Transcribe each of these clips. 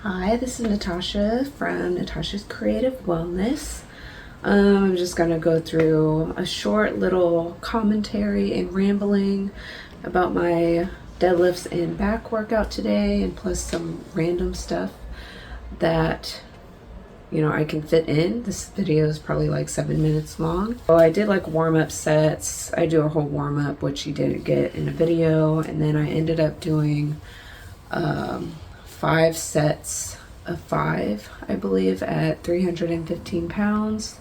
Hi, this is Natasha from Natasha's Creative Wellness. I'm just going to go through a short little commentary and rambling about my deadlifts and back workout today, and plus some random stuff that I can fit in. This video is probably like 7 minutes long. So I did like warm-up sets. I do a whole warm-up, which you didn't get in a video, and then I ended up doing 5 sets of 5, I believe, at 315 pounds.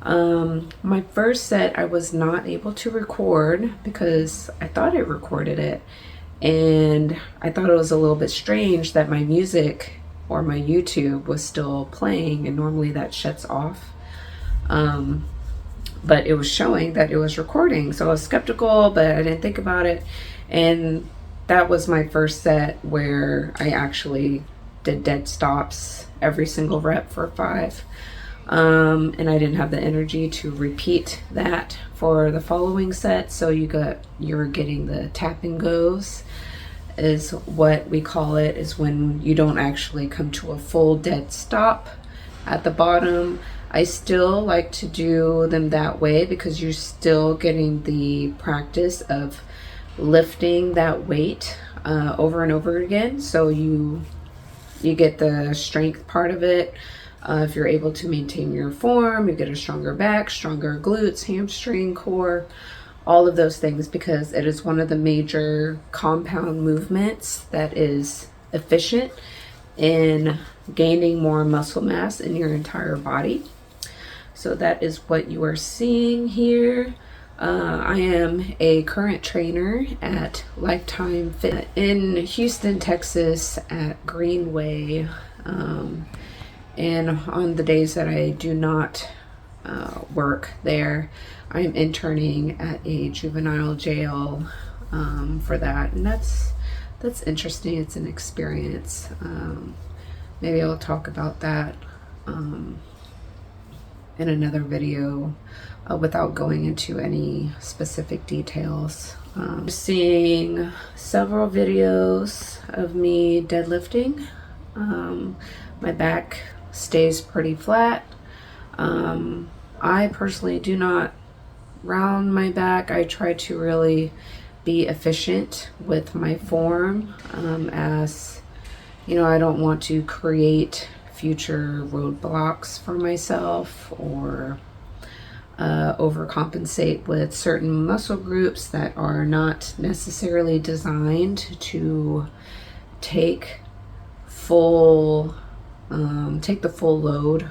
My first set I was not able to record because I thought it recorded it, and I thought it was a little bit strange that my music or my YouTube was still playing, and normally that shuts off. But it was showing that it was recording, so I was skeptical, but I didn't think about it. And that was my first set where I actually did dead stops every single rep for 5. And I didn't have the energy to repeat that for the following set. So you're getting the tap and goes, is what we call it, is when you don't actually come to a full dead stop at the bottom. I still like to do them that way because you're still getting the practice of lifting that weight over and over again, so you get the strength part of it. If you're able to maintain your form, you get a stronger back, stronger glutes, hamstring, core, all of those things, because it is one of the major compound movements that is efficient in gaining more muscle mass in your entire body. So that is what you are seeing here. I am a current trainer at Lifetime Fit in Houston, Texas at Greenway. And on the days that I do not work there, I'm interning at a juvenile jail for that. And that's interesting. It's an experience. Maybe I'll talk about that in another video. Without going into any specific details. Seeing several videos of me deadlifting. My back stays pretty flat. I personally do not round my back. I try to really be efficient with my form, as I don't want to create future roadblocks for myself or overcompensate with certain muscle groups that are not necessarily designed to take the full load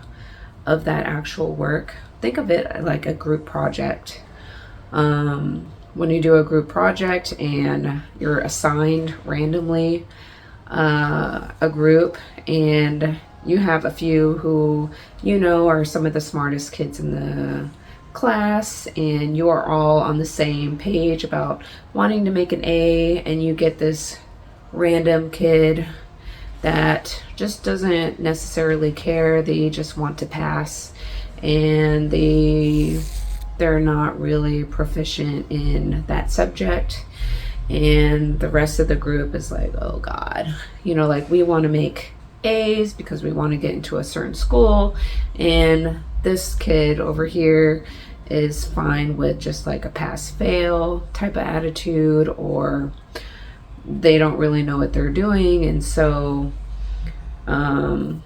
of that actual work. Think of it like a group project. When you do a group project and you're assigned randomly a group, and you have a few who are some of the smartest kids in the class, and you are all on the same page about wanting to make an A, and you get this random kid that just doesn't necessarily care. They just want to pass, and they're not really proficient in that subject. And the rest of the group is like, oh God, like, we want to make A's because we want to get into a certain school, and this kid over here is fine with just like a pass-fail type of attitude, or they don't really know what they're doing. And so the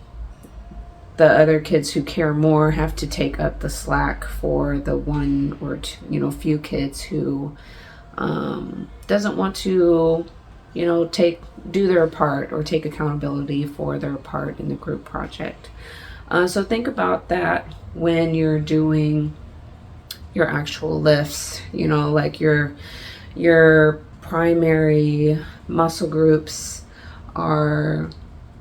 other kids who care more have to take up the slack for the one or two, few kids who doesn't want to do their part or take accountability for their part in the group project. So think about that when you're doing your actual lifts. Like your primary muscle groups are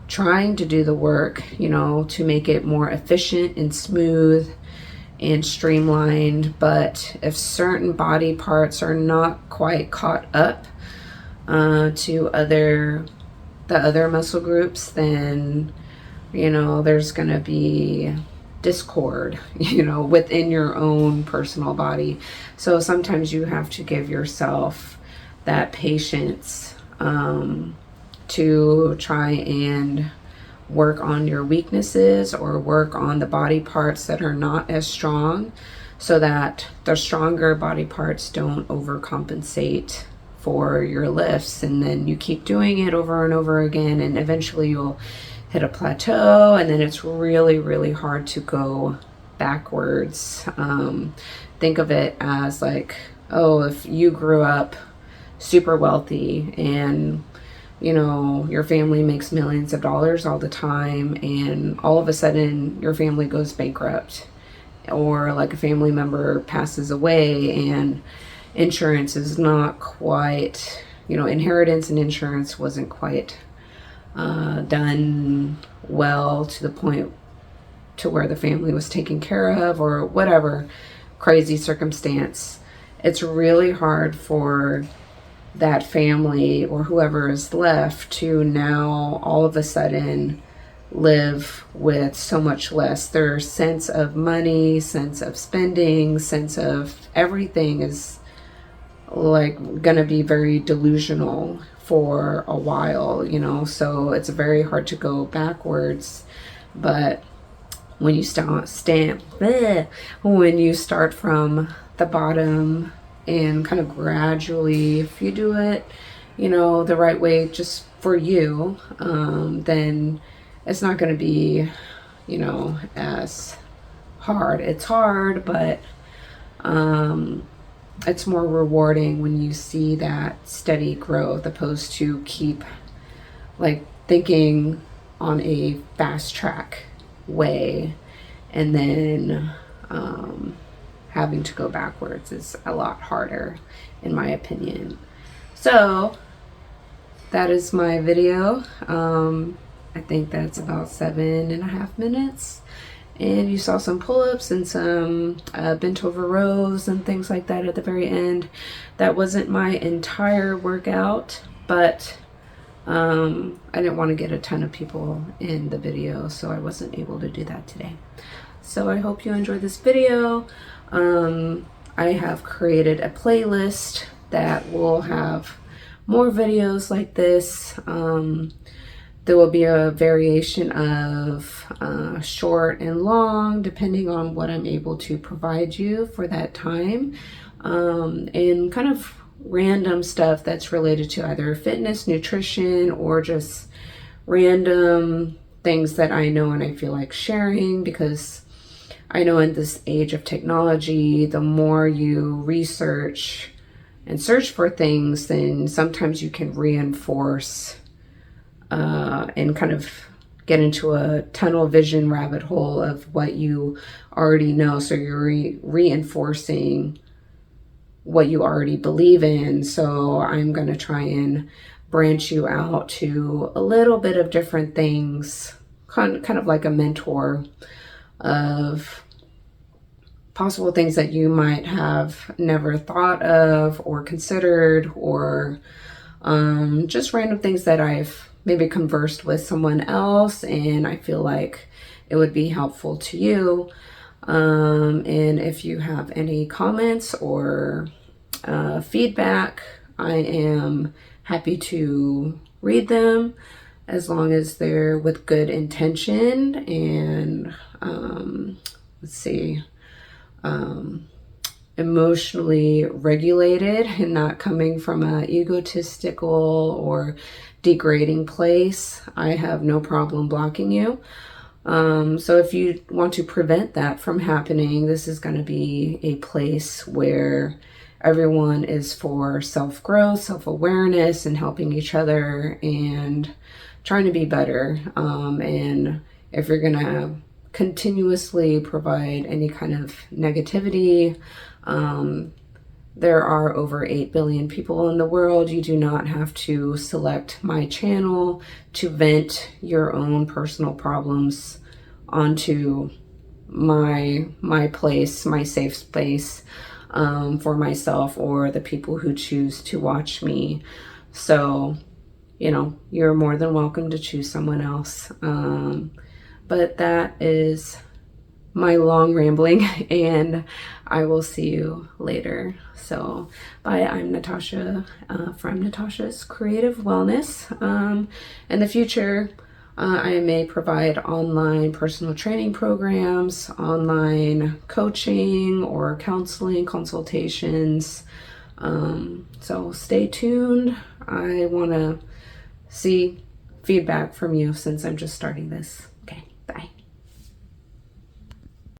trying to do the work, to make it more efficient and smooth and streamlined. But if certain body parts are not quite caught up to the other muscle groups, then there's gonna be discord within your own personal body. So sometimes you have to give yourself that patience to try and work on your weaknesses or work on the body parts that are not as strong, so that the stronger body parts don't overcompensate for your lifts. And then you keep doing it over and over again, and eventually you'll hit a plateau, and then it's really, really hard to go backwards. Think of it as like, oh, if you grew up super wealthy and you know your family makes millions of dollars all the time, and all of a sudden your family goes bankrupt, or like a family member passes away and insurance is not quite, you know, inheritance and insurance wasn't quite done well to the point to where the family was taken care of, or whatever crazy circumstance, it's really hard for that family or whoever is left to now all of a sudden live with so much less. Their sense of money, sense of spending, sense of everything is like gonna be very delusional for a while, you know. So it's very hard to go backwards. But when you when you start from the bottom and kind of gradually, if you do it, you know, the right way, just for you, then it's not going to be, you know, as hard. It's hard, but it's more rewarding when you see that steady growth, opposed to keep like thinking on a fast track way and then having to go backwards is a lot harder, in my opinion. So that is my video. I think that's about 7.5 minutes, and you saw some pull-ups and some bent over rows and things like that at the very end. That wasn't my entire workout, but I didn't want to get a ton of people in the video, so I wasn't able to do that today. So I hope you enjoyed this video. I have created a playlist that will have more videos like this. There will be a variation of short and long, depending on what I'm able to provide you for that time, and kind of random stuff that's related to either fitness, nutrition, or just random things that I know and I feel like sharing, because I know in this age of technology, the more you research and search for things, then sometimes you can reinforce and kind of get into a tunnel vision rabbit hole of what you already know. So you're reinforcing what you already believe in. So I'm going to try and branch you out to a little bit of different things, kind of like a mentor of possible things that you might have never thought of or considered, or just random things that I've maybe conversed with someone else and I feel like it would be helpful to you. And if you have any comments or feedback, I am happy to read them, as long as they're with good intention and emotionally regulated and not coming from an egotistical or degrading place. I have no problem blocking you. So if you want to prevent that from happening, this is going to be a place where everyone is for self-growth, self-awareness, and helping each other and trying to be better. And if you're going to continuously provide any kind of negativity, there are over 8 billion people in the world. You do not have to select my channel to vent your own personal problems onto my place, my safe space, for myself or the people who choose to watch me. So, you know, you're more than welcome to choose someone else. But that is my long rambling, and I will see you later. So bye. I'm Natasha from Natasha's Creative Wellness. In the future, I may provide online personal training programs, online coaching or counseling consultations. So stay tuned. I want to see feedback from you since I'm just starting this. Okay, bye.